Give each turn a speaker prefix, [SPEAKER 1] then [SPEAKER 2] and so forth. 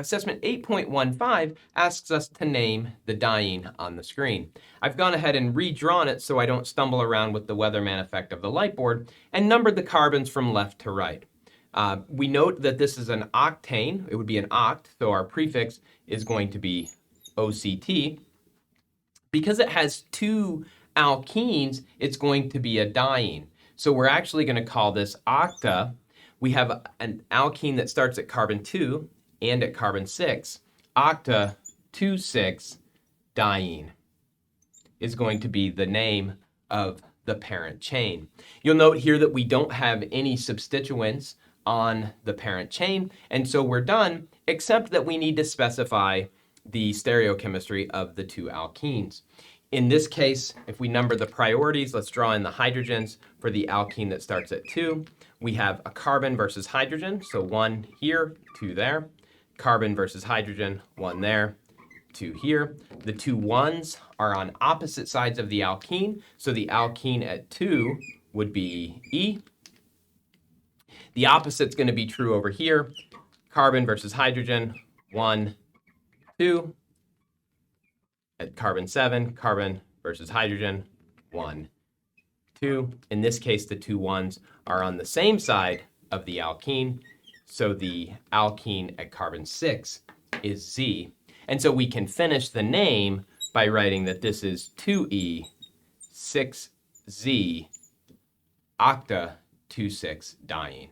[SPEAKER 1] Assessment 8.15 asks us to name the diene on the screen. I've gone ahead and redrawn it so I don't stumble around with the weatherman effect of the light board and numbered the carbons from left to right. We note that this is an octane. It would be an oct, so our prefix is going to be OCT. Because it has two alkenes, it's going to be a diene. So we're actually going to call this octa. We have an alkene that starts at carbon 2 and at carbon 6. Octa 2,6 diene is going to be the name of the parent chain. You'll note here that we don't have any substituents on the parent chain, and so we're done, except that we need to specify the stereochemistry of the two alkenes. In this case, if we number the priorities, let's draw in the hydrogens for the alkene that starts at 2. We have a carbon versus hydrogen, so 1 here, 2 there. Carbon versus hydrogen, 1 there, 2 here. The two 1s are on opposite sides of the alkene, so the alkene at 2 would be E. The opposite's going to be true over here. Carbon versus hydrogen, 1, 2. At carbon 7, carbon versus hydrogen, 1, 2. In this case, the two 1s are on the same side of the alkene, so the alkene at carbon 6 is Z. And so we can finish the name by writing that this is 2E, 6Z, octa 2,6 diene.